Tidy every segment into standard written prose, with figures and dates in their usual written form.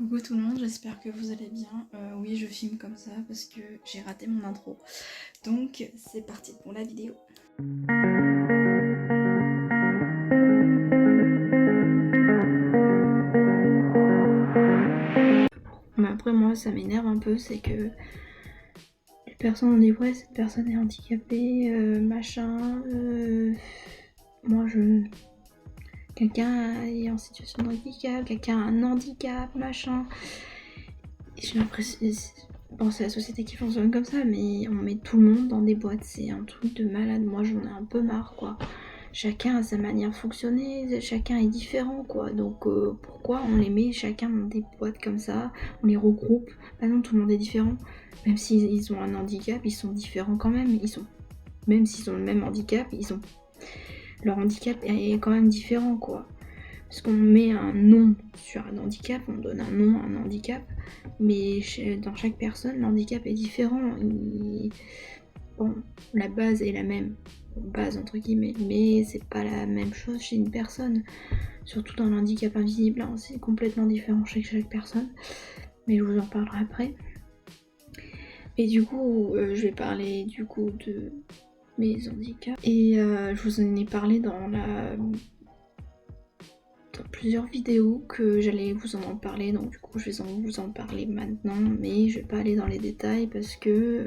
Coucou tout le monde, j'espère que vous allez bien. Oui, je filme comme ça parce que j'ai raté mon intro. Donc, c'est parti pour la vidéo. Mais après, moi, ça m'énerve un peu, c'est que les personnes ont dit ouais, cette personne est handicapée, machin. Moi, quelqu'un est en situation de handicap, quelqu'un a un handicap, machin. Et j'ai l'impression. Bon, c'est la société qui fonctionne comme ça, mais on met tout le monde dans des boîtes. C'est un truc de malade. Moi, j'en ai un peu marre, quoi. Chacun a sa manière de fonctionner, chacun est différent, quoi. Donc, pourquoi on les met chacun dans des boîtes comme ça? On les regroupe. Bah non, tout le monde est différent. Même s'ils ont un handicap, ils sont différents quand même. Même s'ils ont le même handicap, leur handicap est quand même différent, quoi. Parce qu'on met un nom sur un handicap, on donne un nom à un handicap, mais dans chaque personne, l'handicap est différent. Bon, la base est la même, base entre guillemets, mais c'est pas la même chose chez une personne. Surtout dans l'handicap invisible, hein, c'est complètement différent chez chaque personne, mais je vous en parlerai après. Et du coup, je vais parler du coup de mes handicaps. Et je vous en ai parlé dans plusieurs vidéos que j'allais vous en parler, donc du coup je vais vous en parler maintenant, mais je vais pas aller dans les détails parce que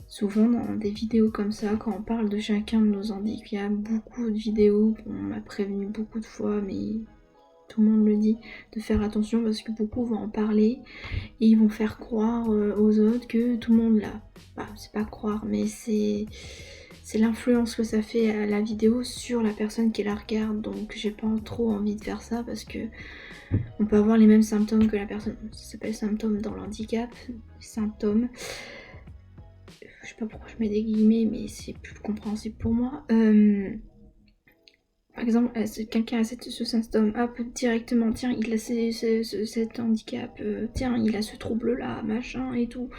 souvent dans des vidéos comme ça, quand on parle de chacun de nos handicaps, beaucoup de vidéos, on m'a prévenu beaucoup de fois, mais tout le monde le dit, de faire attention parce que beaucoup vont en parler et ils vont faire croire aux autres que tout le monde l'a. Bah, c'est pas croire, mais c'est l'influence que ça fait à la vidéo sur la personne qui la regarde, donc j'ai pas trop envie de faire ça parce que on peut avoir les mêmes symptômes que la personne. Ça s'appelle symptômes dans l'handicap, symptômes. Je sais pas pourquoi je mets des guillemets, mais c'est plus compréhensible pour moi. Par exemple, quelqu'un a ce symptôme, hop, directement, tiens, il a cet handicap, tiens, il a ce trouble-là, machin et tout.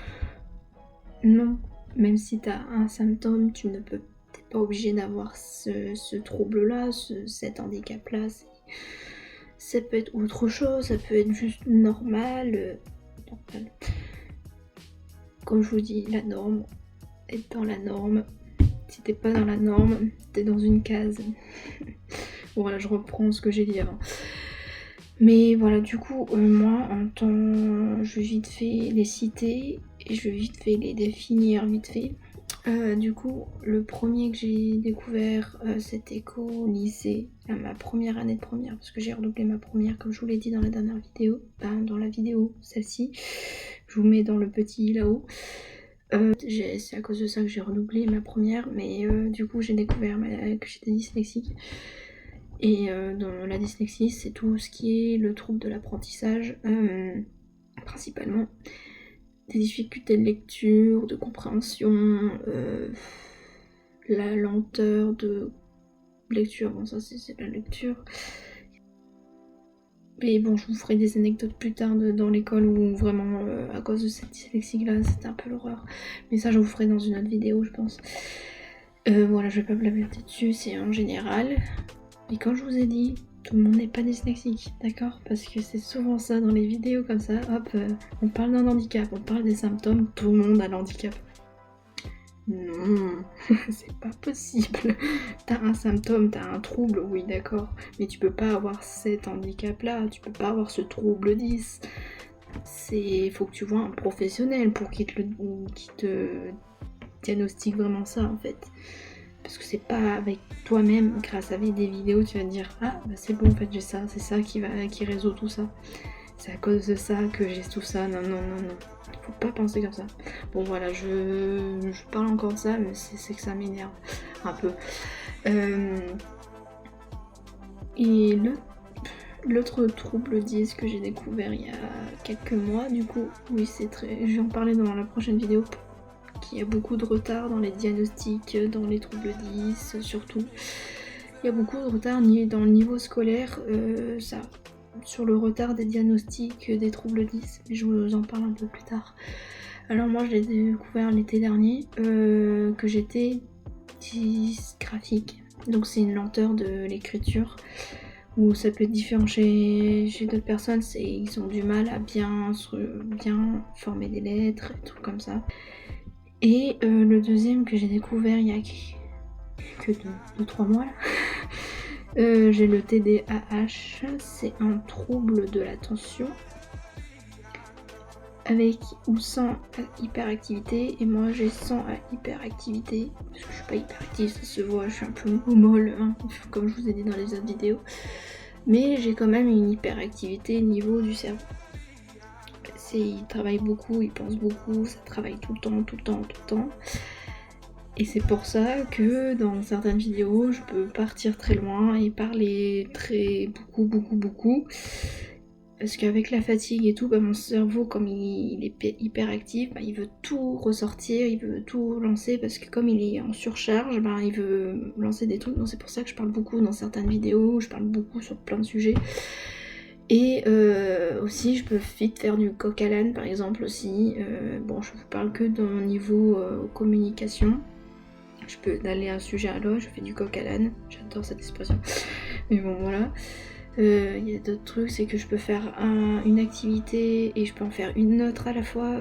Non, même si t'as un symptôme, t'es pas obligé d'avoir ce trouble-là, cet handicap-là. Ça peut être autre chose, ça peut être juste normal. Comme je vous dis, la norme, être dans la norme. Si t'es pas dans la norme, t'es dans une case. Voilà, je reprends ce que j'ai dit avant. Mais voilà, du coup, moi, je vais vite fait les citer et je vais vite fait les définir vite fait. Du coup, le premier que j'ai découvert, c'était qu'au lycée, à ma première année de première, parce que j'ai redoublé ma première, comme je vous l'ai dit dans la dernière vidéo, dans la vidéo, celle-ci, je vous mets dans le petit là-haut. C'est à cause de ça que j'ai redoublé ma première, mais du coup j'ai découvert que j'étais dyslexique. Et dans la dyslexie, c'est tout ce qui est le trouble de l'apprentissage, principalement des difficultés de lecture, de compréhension, la lenteur de lecture, bon ça c'est la lecture. Et bon, je vous ferai des anecdotes plus tard dans l'école où vraiment, à cause de cette dyslexie-là, c'était un peu l'horreur. Mais ça, je vous ferai dans une autre vidéo, je pense. Voilà, je vais pas blablater dessus, c'est en général. Et comme je vous ai dit, tout le monde n'est pas dyslexique, d'accord? Parce que c'est souvent ça dans les vidéos comme ça, hop, on parle d'un handicap, on parle des symptômes, tout le monde a l'handicap. Non, c'est pas possible. T'as un symptôme, t'as un trouble, oui d'accord, mais tu peux pas avoir cet handicap-là, tu peux pas avoir ce trouble 10. Faut que tu vois un professionnel pour qu'il te diagnostique vraiment ça en fait. Parce que c'est pas avec toi-même, grâce à des vidéos, tu vas te dire ah bah c'est bon en fait j'ai ça, c'est ça qui résout tout ça. C'est à cause de ça que j'ai tout ça, non. Faut pas penser comme ça. Bon voilà, je parle encore de ça, mais c'est que ça m'énerve un peu. Et l'autre trouble 10 que j'ai découvert il y a quelques mois, du coup, oui je vais en parler dans la prochaine vidéo, qu'il y a beaucoup de retard dans les diagnostics, dans les troubles 10 surtout. Il y a beaucoup de retard dans le niveau scolaire, sur le retard des diagnostics des troubles 10, mais je vous en parle un peu plus tard. Alors moi je l'ai découvert l'été dernier, que j'étais dysgraphique, donc c'est une lenteur de l'écriture ou ça peut être différent chez d'autres personnes, ils ont du mal à bien former des lettres, et trucs comme ça. Et le deuxième que j'ai découvert il y a que 2-3 mois là, j'ai le TDAH, c'est un trouble de l'attention avec ou sans hyperactivité, et moi j'ai sans hyperactivité, parce que je suis pas hyperactive, ça se voit, je suis un peu molle, hein, comme je vous ai dit dans les autres vidéos, mais j'ai quand même une hyperactivité au niveau du cerveau. Il travaille beaucoup, il pense beaucoup, ça travaille tout le temps. Et c'est pour ça que dans certaines vidéos, je peux partir très loin et parler beaucoup. Parce qu'avec la fatigue et tout, mon cerveau, comme il est hyper actif, il veut tout ressortir, il veut tout lancer, parce que comme il est en surcharge, il veut lancer des trucs. Donc c'est pour ça que je parle beaucoup dans certaines vidéos, je parle beaucoup sur plein de sujets. Et aussi, je peux vite faire du coq à l'âne, par exemple, aussi. Bon, je vous parle que d'un niveau communication. Je peux d'aller d'un sujet à l'autre, je fais du coq à l'âne. J'adore cette expression. Mais bon, voilà. Il y a d'autres trucs, c'est que je peux faire une activité et je peux en faire une autre à la fois.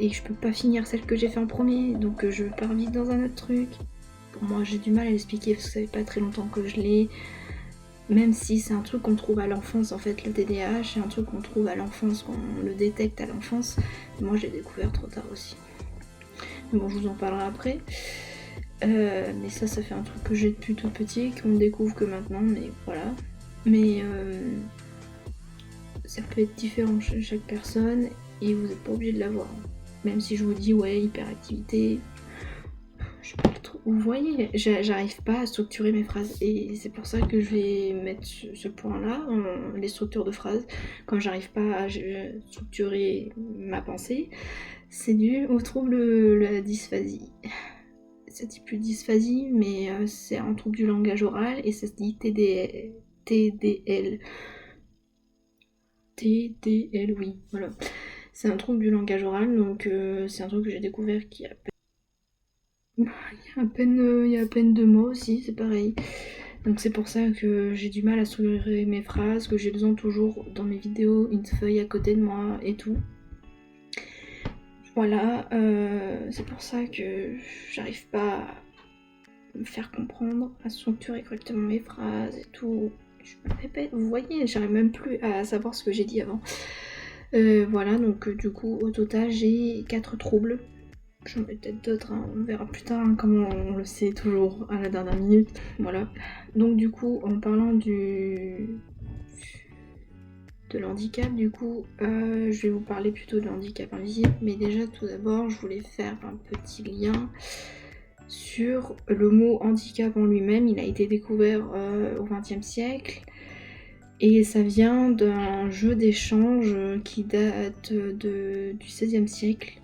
Et je peux pas finir celle que j'ai fait en premier, donc je pars vite dans un autre truc. Pour moi, j'ai du mal à l'expliquer parce que ça fait pas très longtemps que je l'ai. Même si c'est un truc qu'on trouve à l'enfance, en fait, le TDAH, c'est un truc qu'on trouve à l'enfance, qu'on le détecte à l'enfance. Moi, j'ai découvert trop tard aussi. Mais bon, je vous en parlerai après. Mais ça fait un truc que j'ai depuis tout petit, qu'on découvre que maintenant, mais voilà. Mais ça peut être différent chez chaque personne et vous n'êtes pas obligé de l'avoir. Même si je vous dis, ouais, hyperactivité, je sais pas trop. Vous voyez, j'arrive pas à structurer mes phrases et c'est pour ça que je vais mettre ce point-là, les structures de phrases. Quand j'arrive pas à structurer ma pensée, c'est dû au trouble de la dysphasie. Ça dit plus dysphasie, mais c'est un trouble du langage oral et ça se dit TDL. TDL, oui, voilà. C'est un trouble du langage oral, donc c'est un truc que j'ai découvert il y a à peine 2 mois aussi, c'est pareil. Donc c'est pour ça que j'ai du mal à structurer mes phrases, que j'ai besoin toujours dans mes vidéos une feuille à côté de moi et tout. Voilà, c'est pour ça que j'arrive pas à me faire comprendre, à structurer correctement mes phrases et tout. Je me répète, vous voyez, j'arrive même plus à savoir ce que j'ai dit avant. Voilà, donc du coup, au total, j'ai 4 troubles. J'en ai peut-être d'autres, hein, on verra plus tard, hein, comme on le sait toujours à la dernière minute. Voilà. Donc du coup, en parlant de l'handicap, du coup, je vais vous parler plutôt de handicap invisible. Mais déjà, tout d'abord, je voulais faire un petit lien sur le mot handicap en lui-même. Il a été découvert au XXe siècle. Et ça vient d'un jeu d'échange qui date du XVIe siècle.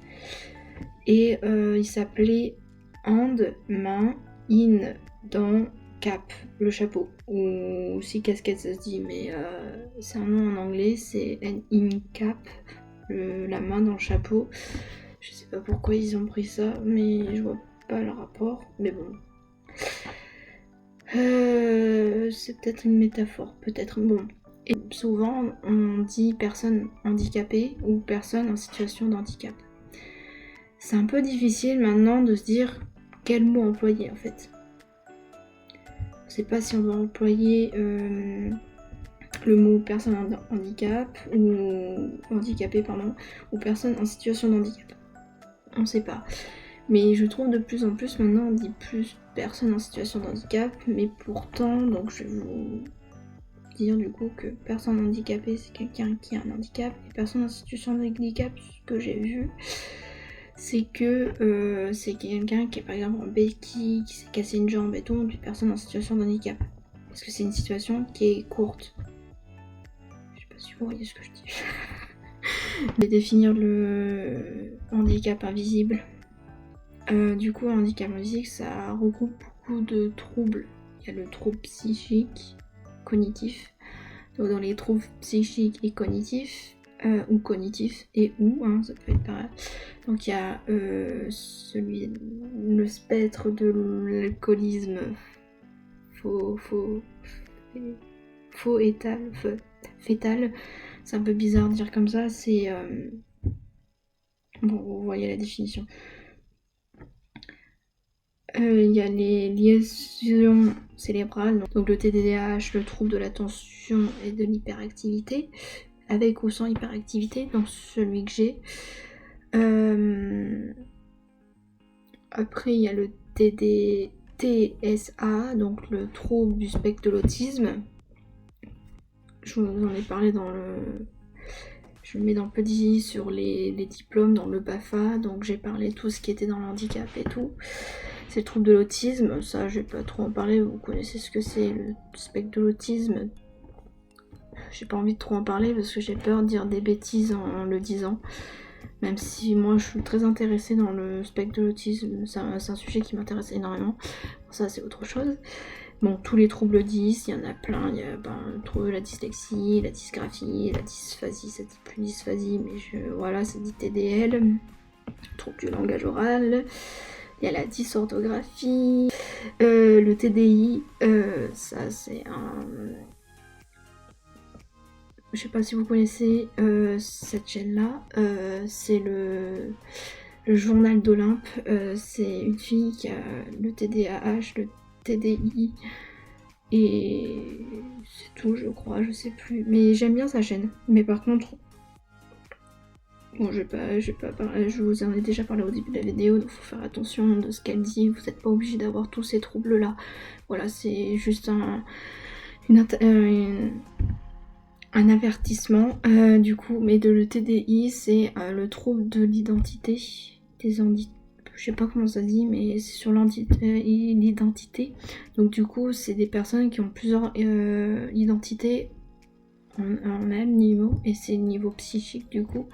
Et il s'appelait hand, main, in, dent, cap, le chapeau. Ou aussi casquette ça se dit, mais c'est un nom en anglais, c'est an in cap, la main dans le chapeau. Je sais pas pourquoi ils ont pris ça, mais je vois pas le rapport, mais bon. C'est peut-être une métaphore, peut-être, bon. Et souvent, on dit personne handicapée ou personne en situation de handicap. C'est un peu difficile maintenant de se dire quel mot employer en fait. On ne sait pas si on doit employer le mot personne handicap ou handicapé pardon, ou personne en situation de handicap. On ne sait pas. Mais je trouve de plus en plus maintenant on dit plus personne en situation de handicap, mais pourtant, donc je vais vous dire du coup que personne handicapée c'est quelqu'un qui a un handicap, et personne en situation de handicap, ce que j'ai vu, c'est que c'est quelqu'un qui est par exemple en béquille, qui s'est cassé une jambe et tout, puis personne en situation de handicap. Parce que c'est une situation qui est courte. Je sais pas si vous voyez ce que je dis. Je vais définir le handicap invisible. Du coup, un handicap invisible, ça regroupe beaucoup de troubles. Il y a le trouble psychique, cognitif. Donc dans les troubles psychiques et cognitifs, ou cognitifs, et ou, ça peut être pareil. Donc il y a le spectre de l'alcoolisme, fœtal. C'est un peu bizarre de dire comme ça, c'est... Bon, vous voyez la définition. Il y a les lésions cérébrales, donc le TDAH, le trouble de l'attention et de l'hyperactivité, avec ou sans hyperactivité, donc celui que j'ai. Après, il y a le TSA, donc le trouble du spectre de l'autisme. Je vous en ai parlé dans le... Je le mets dans le petit sur les diplômes, dans le BAFA, donc j'ai parlé de tout ce qui était dans le handicap et tout. C'est le trouble de l'autisme, ça je vais pas trop en parler, vous connaissez ce que c'est le spectre de l'autisme. J'ai pas envie de trop en parler parce que j'ai peur de dire des bêtises en le disant. Même si moi je suis très intéressée dans le spectre de l'autisme, c'est un sujet qui m'intéresse énormément. Ça c'est autre chose. Bon, tous les troubles 10, il y en a plein. Il y a la dyslexie, la dysgraphie, la dysphasie, ça dit plus dysphasie, mais voilà, ça dit TDL. Trouble du langage oral. Il y a la dysorthographie. Le TDI, ça c'est un... Je sais pas si vous connaissez cette chaîne-là. C'est le journal d'Olympe. C'est une fille qui a le TDAH, le TDI, et c'est tout, je crois, je sais plus. Mais j'aime bien sa chaîne. Mais par contre, bon, je vous en ai déjà parlé au début de la vidéo, donc faut faire attention de ce qu'elle dit. Vous n'êtes pas obligé d'avoir tous ces troubles-là. Voilà, c'est juste un avertissement. Du coup, mais le TDI, c'est le trouble de l'identité des handicapés. Je sais pas comment ça dit, mais c'est sur l'identité. Donc du coup, c'est des personnes qui ont plusieurs identités en même niveau, et c'est le niveau psychique du coup.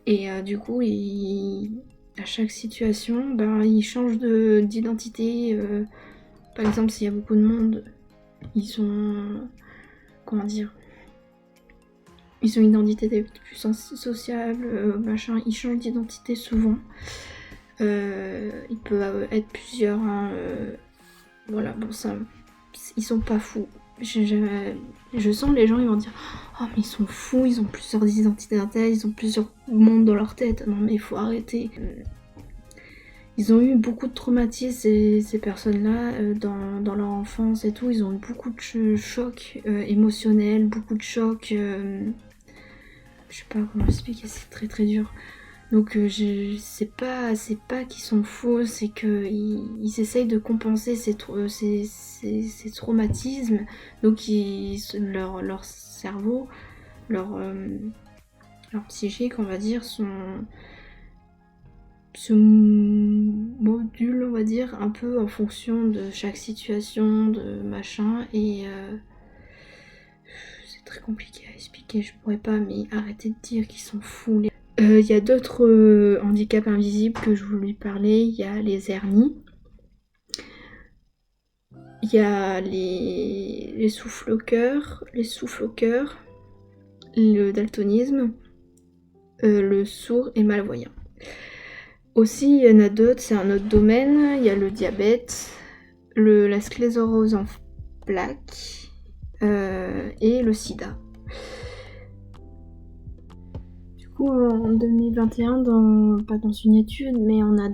Et du coup, à chaque situation, ils changent d'identité. Par exemple, s'il y a beaucoup de monde, ils ont... Comment dire ? Ils ont une identité plus sociable, machin. Ils changent d'identité souvent. Il peut être plusieurs, hein, voilà, bon ça, ils sont pas fous. Je sens les gens, ils vont dire oh mais ils sont fous, ils ont plusieurs identités dans la tête, ils ont plusieurs mondes dans leur tête. Non mais il faut arrêter. Ils ont eu beaucoup de traumatismes, ces personnes-là, dans leur enfance et tout. Ils ont eu beaucoup de chocs émotionnels, beaucoup de chocs... je sais pas comment expliquer, c'est très très dur. Donc c'est pas qu'ils sont faux, c'est qu'ils essayent de compenser ces traumatismes. Donc leur cerveau, leur psychique, on va dire, se module, on va dire, un peu en fonction de chaque situation, de machin, et c'est très compliqué à expliquer, je pourrais pas, mais arrêtez de dire qu'ils sont fous. Il y a d'autres handicaps invisibles que je voulais parler. Il y a les hernies, il y a les souffles au cœur, le daltonisme, le sourd et malvoyant. Aussi, il y en a d'autres, c'est un autre domaine. Il y a le diabète, la sclérose en plaques et le sida. En 2021, pas dans une étude, mais on a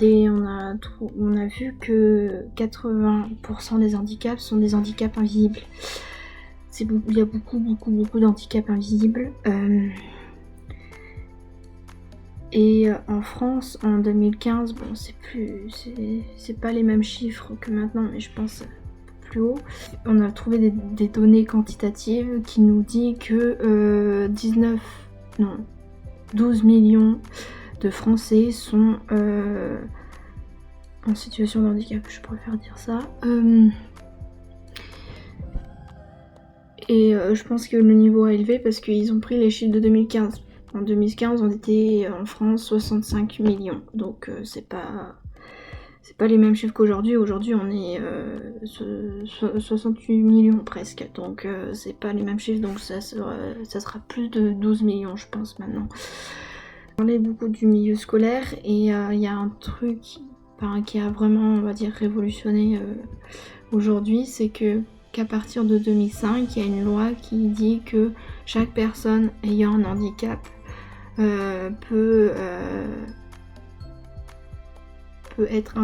vu que 80% des handicaps sont des handicaps invisibles. Il y a beaucoup d'handicaps invisibles. Et en France, en 2015, bon, c'est pas les mêmes chiffres que maintenant, mais je pense plus haut. On a trouvé des données quantitatives qui nous disent que 12 millions de Français sont en situation de handicap, je préfère dire ça. Et je pense que le niveau est élevé parce qu'ils ont pris les chiffres de 2015. En 2015, on était en France 65 millions, donc c'est pas les mêmes chiffres qu'aujourd'hui. Aujourd'hui, on est 68 millions presque, donc c'est pas les mêmes chiffres, donc ça sera plus de 12 millions, je pense, maintenant. On parlait beaucoup du milieu scolaire, et il y a un truc qui a vraiment, on va dire, révolutionné aujourd'hui, c'est que qu'à partir de 2005, il y a une loi qui dit que chaque personne ayant un handicap peut être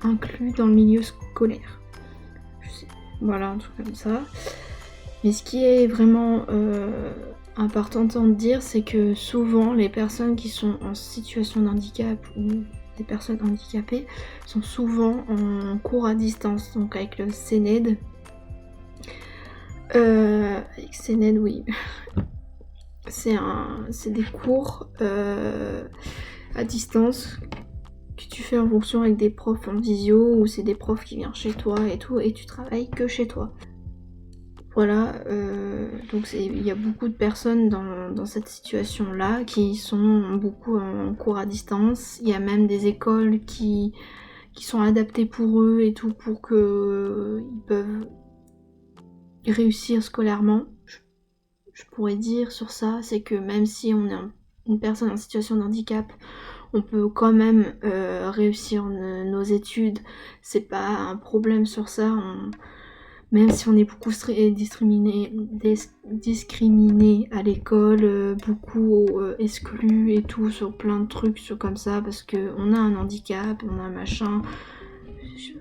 inclus dans le milieu scolaire. Voilà, un truc comme ça. Mais ce qui est vraiment important de dire, c'est que souvent les personnes qui sont en situation de handicap ou des personnes handicapées sont souvent en cours à distance, donc avec le CNED. Avec CNED, oui. C'est des cours à distance que tu fais en fonction avec des profs en visio, ou c'est des profs qui viennent chez toi et tout, et tu travailles que chez toi. Voilà, donc il y a beaucoup de personnes dans cette situation-là qui sont beaucoup en cours à distance. Il y a même des écoles qui sont adaptées pour eux et tout, pour qu'ils peuvent réussir scolairement. Je pourrais dire sur ça, c'est que même si on est une personne en situation de handicap, on peut quand même réussir nos études. C'est pas un problème sur ça. Même si on est beaucoup discriminé à l'école, beaucoup exclu et tout, sur plein de trucs comme ça, parce qu'on a un handicap, on a un machin,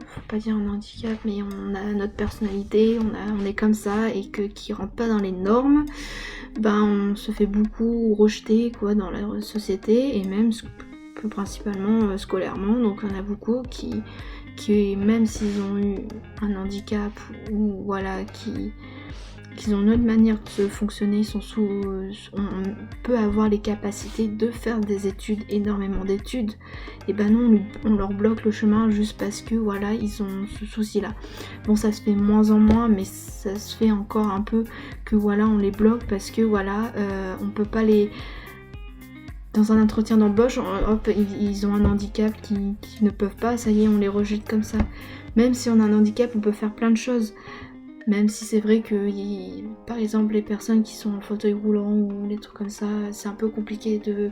faut pas dire un handicap, mais on a notre personnalité, on est comme ça, et qui rentre pas dans les normes, ben on se fait beaucoup rejeter quoi dans la société, et même plus principalement scolairement. Donc on a beaucoup qui même s'ils ont eu un handicap, ou voilà, qu'ils ont une autre manière de fonctionner, on peut avoir les capacités de faire des études, énormément d'études, et ben non, on leur bloque le chemin juste parce que voilà, ils ont ce souci là. Bon, ça se fait moins en moins, mais ça se fait encore un peu que voilà, on les bloque parce que voilà, on peut pas les... Dans un entretien d'embauche, hop, ils ont un handicap qui ne peuvent pas, ça y est, on les rejette comme ça. Même si on a un handicap, on peut faire plein de choses. Même si c'est vrai que, par exemple, les personnes qui sont en fauteuil roulant ou des trucs comme ça, c'est un peu compliqué de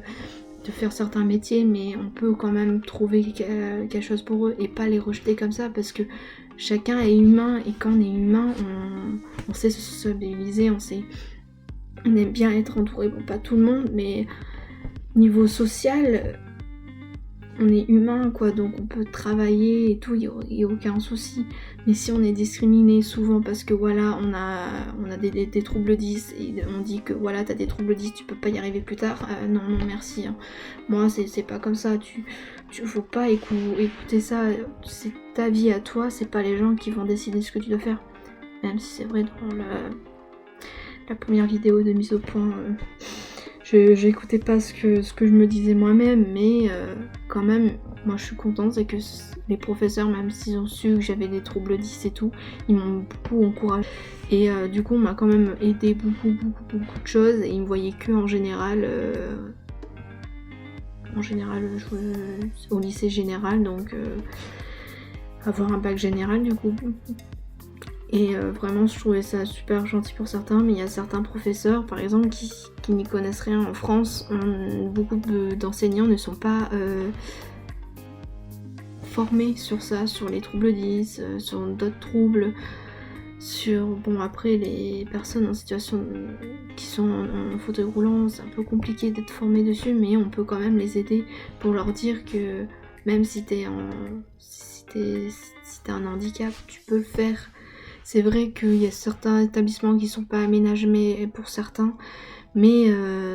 faire certains métiers, mais on peut quand même trouver quelque chose pour eux et pas les rejeter comme ça, parce que chacun est humain, et quand on est humain, on sait se sociabiliser, on aime bien être entouré, bon, pas tout le monde, mais... Niveau social, on est humain quoi, donc on peut travailler et tout, il n'y a aucun souci. Mais si on est discriminé souvent parce que voilà, on a des troubles 10, et on dit que voilà, t'as des troubles 10, tu peux pas y arriver plus tard, non merci, hein. Moi c'est pas comme ça, tu faut pas écouter ça, c'est ta vie à toi, c'est pas les gens qui vont décider ce que tu dois faire. Même si c'est vrai, dans la première vidéo de mise au point, j'écoutais pas ce que je me disais moi-même, mais quand même, moi je suis contente, c'est que les professeurs, même s'ils ont su que j'avais des troubles 10 et tout, ils m'ont beaucoup encouragée. Et du coup, on m'a quand même aidé beaucoup de choses, et ils me voyaient que en général, au lycée général, donc avoir un bac général du coup. Et vraiment, je trouvais ça super gentil pour certains, mais il y a certains professeurs, par exemple, qui n'y connaissent rien en France. Beaucoup d'enseignants ne sont pas formés sur ça, sur les troubles 10, sur d'autres troubles, bon, après, les personnes en situation qui sont en fauteuil roulant, c'est un peu compliqué d'être formé dessus, mais on peut quand même les aider pour leur dire que même si t'as un handicap, tu peux le faire. C'est vrai qu'il y a certains établissements qui sont pas aménagés pour certains, mais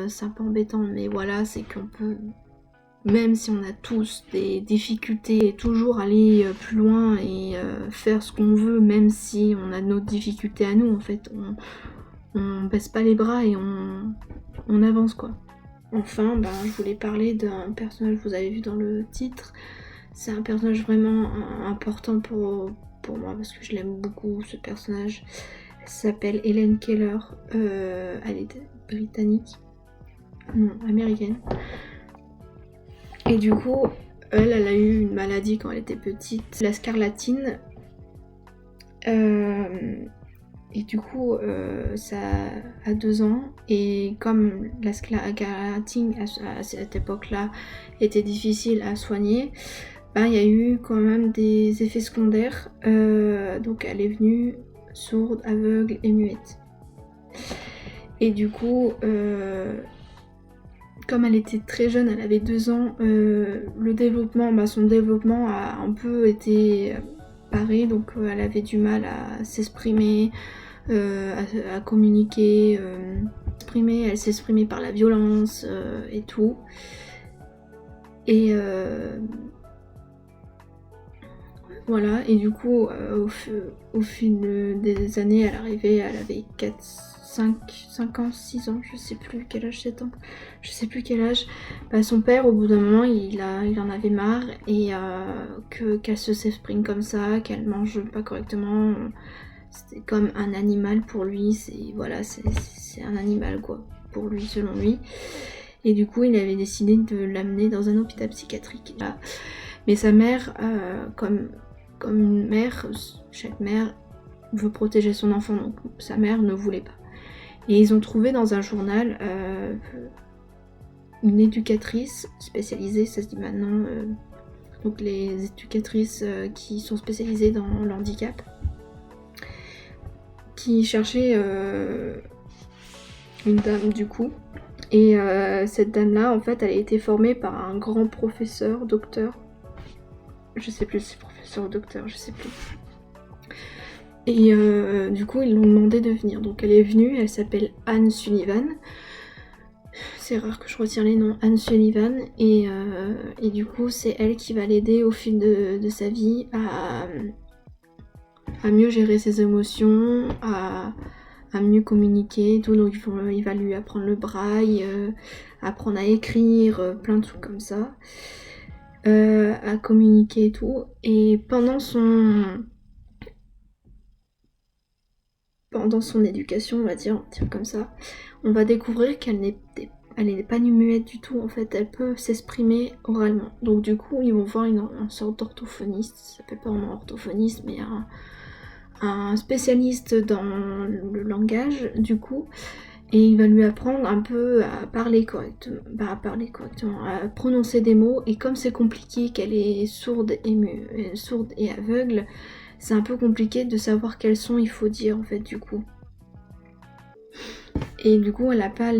c'est un peu embêtant. Mais voilà, c'est qu'on peut, même si on a tous des difficultés, toujours aller plus loin et faire ce qu'on veut, même si on a nos difficultés à nous, en fait. On baisse pas les bras et on avance quoi. Enfin, je voulais parler d'un personnage, vous avez vu dans le titre. C'est un personnage vraiment important pour moi, parce que je l'aime beaucoup, ce personnage. Elle s'appelle Helen Keller, elle est britannique, non, américaine. Et du coup, elle a eu une maladie quand elle était petite, la scarlatine. Et du coup, ça a 2 ans, et comme la scarlatine à cette époque-là était difficile à soigner, il y a eu quand même des effets secondaires. Donc elle est venue sourde, aveugle et muette. Et du coup, comme elle était très jeune, elle avait 2 ans, son développement a un peu été paré, donc elle avait du mal à s'exprimer, à communiquer, elle s'exprimait par la violence et tout. Et voilà, et du coup, au fil des années, elle avait 5 ans, 6 ans, je sais plus quel âge, 7 ans, je sais plus quel âge. Son père, au bout d'un moment, il en avait marre, et qu'elle se s'exprime comme ça, qu'elle mange pas correctement. C'était comme un animal pour lui, c'est un animal quoi, pour lui, selon lui. Et du coup, il avait décidé de l'amener dans un hôpital psychiatrique. Mais sa mère, comme une mère, chaque mère veut protéger son enfant, donc sa mère ne voulait pas. Et ils ont trouvé dans un journal une éducatrice spécialisée, ça se dit maintenant, donc les éducatrices qui sont spécialisées dans l'handicap, qui cherchait une dame du coup. Et cette dame-là, en fait, elle a été formée par un grand professeur, docteur. Je sais plus si c'est professeur ou docteur, je sais plus. Et du coup, ils l'ont demandé de venir. Donc elle est venue, elle s'appelle Anne Sullivan. C'est rare que je retiens les noms, Anne Sullivan. Et du coup, c'est elle qui va l'aider au fil de sa vie à mieux gérer ses émotions, à mieux communiquer, tout. Donc il va lui apprendre le braille, apprendre à écrire, plein de trucs comme ça, à communiquer et tout. Et pendant son éducation, on va dire comme ça, on va découvrir qu'elle n'est pas muette du tout, en fait, elle peut s'exprimer oralement. Donc du coup, ils vont voir une sorte d'orthophoniste, ça s'appelle pas vraiment orthophoniste, mais un spécialiste dans le langage, du coup, et il va lui apprendre un peu à parler correctement, à prononcer des mots, et comme c'est compliqué qu'elle est sourde et aveugle, c'est un peu compliqué de savoir quels sons il faut dire en fait du coup. Et du coup elle n'a pas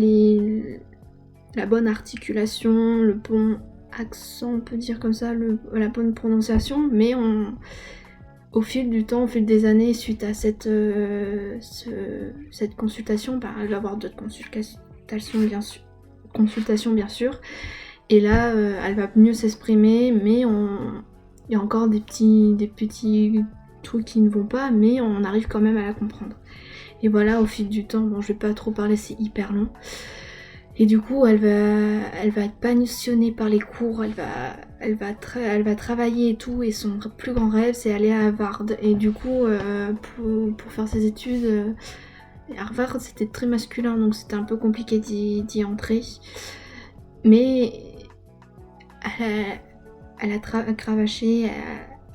la bonne articulation, le bon accent, on peut dire comme ça, la bonne prononciation, mais au fil du temps, au fil des années, suite à cette consultation, elle va avoir d'autres consultations bien sûr, et là elle va mieux s'exprimer, mais il y a encore des petits trucs qui ne vont pas, mais on arrive quand même à la comprendre. Et voilà, au fil du temps, bon, je vais pas trop parler, c'est hyper long. Et du coup, elle va être passionnée par les cours, elle va travailler et tout, et son plus grand rêve, c'est aller à Harvard. Et du coup, pour faire ses études, Harvard, c'était très masculin, donc c'était un peu compliqué d'y entrer. Mais elle a cravaché,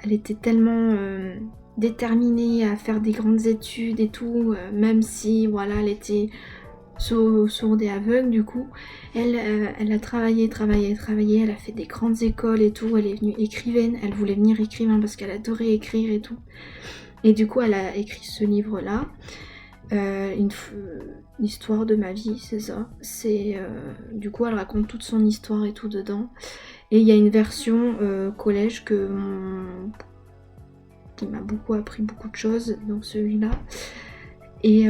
elle était tellement déterminée à faire des grandes études et tout, même si voilà, elle était sourde et aveugle. Du coup, elle a travaillé, elle a fait des grandes écoles et tout, elle est venue écrivaine, elle voulait venir écrivain parce qu'elle adorait écrire et tout. Et du coup, elle a écrit ce livre-là, l'histoire de ma vie, c'est ça. Du coup, elle raconte toute son histoire et tout dedans. Et il y a une version collège qui m'a beaucoup appris beaucoup de choses, donc celui-là. Et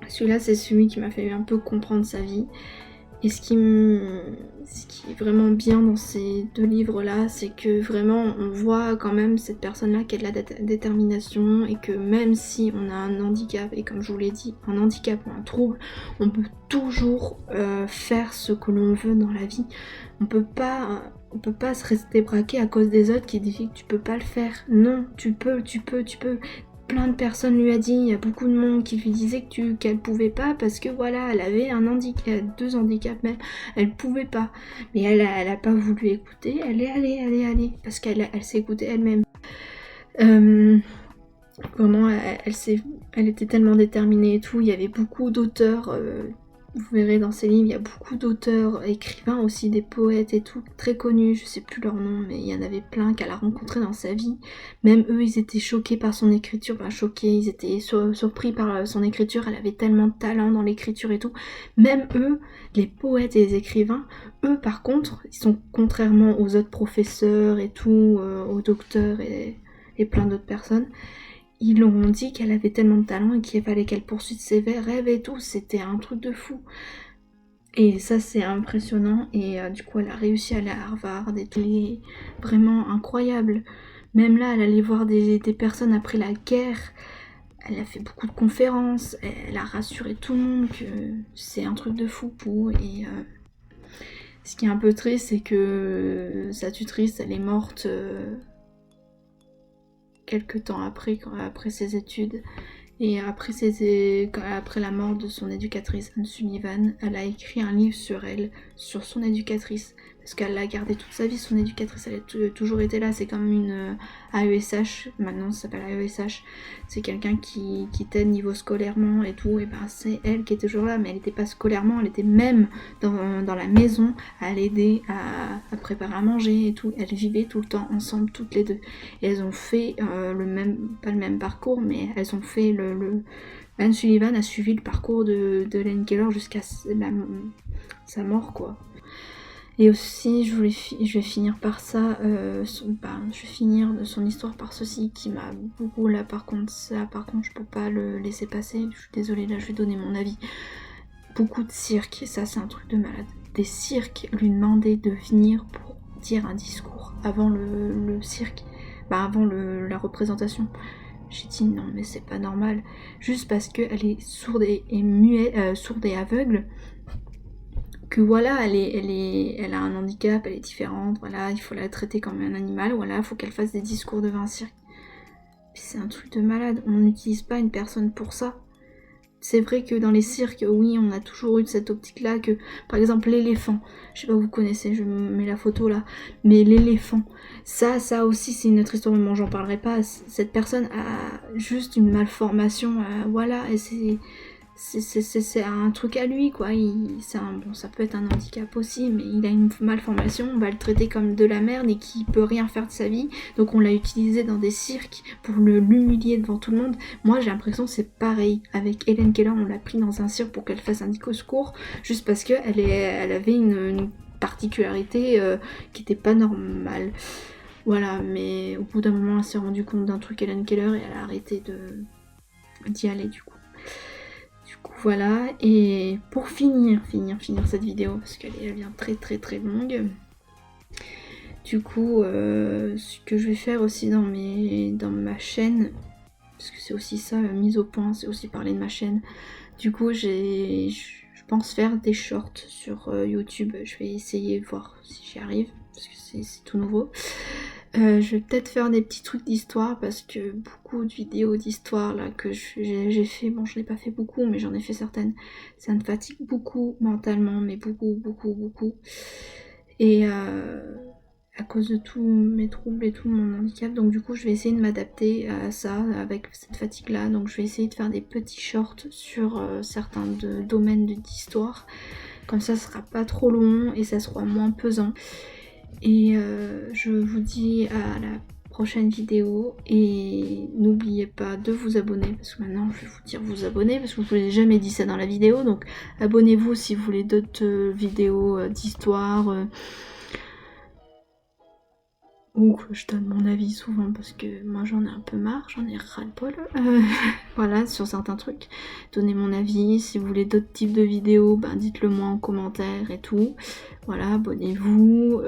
celui-là, c'est celui qui m'a fait un peu comprendre sa vie. Et ce qui est vraiment bien dans ces deux livres-là, c'est que vraiment on voit quand même cette personne-là qui a de la détermination, et que même si on a un handicap, et comme je vous l'ai dit, un handicap ou un trouble, on peut toujours faire ce que l'on veut dans la vie. On peut pas se rester braqué à cause des autres qui disent que tu peux pas le faire. Non, tu peux. Plein de personnes lui a dit, il y a beaucoup de monde qui lui disait qu'elle pouvait pas parce que voilà, elle avait un handicap, 2 handicaps même, elle pouvait pas. Mais elle a pas voulu écouter, elle est allée, parce qu'elle s'est écoutée elle-même. Vraiment, elle était tellement déterminée et tout. Il y avait beaucoup d'auteurs Vous verrez dans ses livres, il y a beaucoup d'auteurs, écrivains aussi, des poètes et tout, très connus, je sais plus leur nom, mais il y en avait plein qu'elle a rencontrés dans sa vie. Même eux, ils étaient choqués par son écriture, enfin choqués, ils étaient surpris par son écriture, elle avait tellement de talent dans l'écriture et tout. Même eux, les poètes et les écrivains, eux par contre, ils sont contrairement aux autres professeurs et tout, aux docteurs et plein d'autres personnes, ils leur ont dit qu'elle avait tellement de talent et qu'il fallait qu'elle poursuive ses rêves et tout, c'était un truc de fou. Et ça c'est impressionnant et du coup elle a réussi à aller à Harvard et tout, c'est vraiment incroyable. Même là elle allait voir des personnes après la guerre, elle a fait beaucoup de conférences, elle a rassuré tout le monde que c'est un truc de fou. Et ce qui est un peu triste c'est que sa tutrice elle est morte quelques temps après ses études et après la mort de son éducatrice Anne Sullivan, elle a écrit un livre sur elle, sur son éducatrice, parce qu'elle l'a gardé toute sa vie, son éducatrice, elle a toujours été là, c'est comme une AESH, maintenant ça s'appelle AESH, c'est quelqu'un qui t'aide niveau scolairement et tout, et ben c'est elle qui est toujours là, mais elle n'était pas scolairement, elle était même dans la maison à l'aider à préparer à manger et tout, elles vivaient tout le temps ensemble toutes les deux, et elles ont fait pas le même parcours, mais elles ont fait Anne Sullivan a suivi le parcours de Helen Keller jusqu'à sa mort, quoi. Et aussi, je vais finir par ça, je vais finir de son histoire par ceci qui m'a beaucoup, là par contre, je peux pas le laisser passer, je suis désolée, là je vais donner mon avis. Beaucoup de cirques, et ça c'est un truc de malade. Des cirques lui demandaient de venir pour dire un discours avant le cirque, avant la représentation. J'ai dit non mais c'est pas normal, juste parce qu'elle est sourde et muette, sourde et aveugle, que voilà, elle a un handicap, elle est différente, voilà, il faut la traiter comme un animal, voilà, il faut qu'elle fasse des discours devant un cirque. C'est un truc de malade, on n'utilise pas une personne pour ça. C'est vrai que dans les cirques, oui, on a toujours eu cette optique-là que, par exemple, l'éléphant, je sais pas, vous connaissez, je mets la photo là, mais l'éléphant, ça aussi, c'est une autre histoire, mais bon, j'en parlerai pas. Cette personne a juste une malformation, voilà, et c'est un truc à lui, quoi. Ça peut être un handicap aussi, mais il a une malformation, on va le traiter comme de la merde et qu'il peut rien faire de sa vie. Donc on l'a utilisé dans des cirques pour l'humilier devant tout le monde. Moi j'ai l'impression que c'est pareil. Avec Helen Keller, on l'a pris dans un cirque pour qu'elle fasse un discours, juste parce qu'elle avait une particularité qui était pas normale. Voilà, mais au bout d'un moment, elle s'est rendue compte d'un truc, Helen Keller, et elle a arrêté d'y aller du coup. Voilà, et pour finir cette vidéo, parce qu'elle vient très très très longue, du coup, ce que je vais faire aussi dans ma chaîne, parce que c'est aussi ça, mise au point, c'est aussi parler de ma chaîne, du coup, je pense faire des shorts sur YouTube, je vais essayer de voir si j'y arrive, parce que c'est tout nouveau. Je vais peut-être faire des petits trucs d'histoire parce que beaucoup de vidéos d'histoire là que j'ai fait, bon je n'ai pas fait beaucoup mais j'en ai fait certaines, ça me fatigue beaucoup mentalement, mais beaucoup. Et à cause de tous mes troubles et tout mon handicap, donc du coup je vais essayer de m'adapter à ça avec cette fatigue là, donc je vais essayer de faire des petits shorts sur certains domaines d'histoire, comme ça sera pas trop long et ça sera moins pesant. Et je vous dis à la prochaine vidéo et n'oubliez pas de vous abonner, parce que maintenant je vais vous dire vous abonner parce que je vous ai jamais dit ça dans la vidéo, donc abonnez-vous si vous voulez d'autres vidéos d'histoire ou que je donne mon avis souvent parce que moi j'en ai un peu marre, j'en ai ras-le-bol, voilà, sur certains trucs. Donnez mon avis, si vous voulez d'autres types de vidéos, dites-le moi en commentaire et tout. Voilà, abonnez-vous,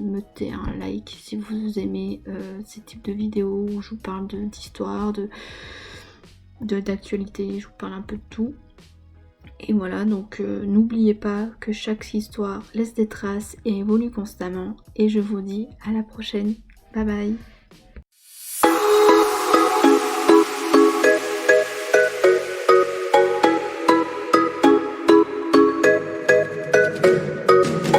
mettez un like si vous aimez ces types de vidéos où je vous parle d'histoire, d'actualité, je vous parle un peu de tout. Et voilà, donc n'oubliez pas que chaque histoire laisse des traces et évolue constamment. Et je vous dis à la prochaine. Bye bye.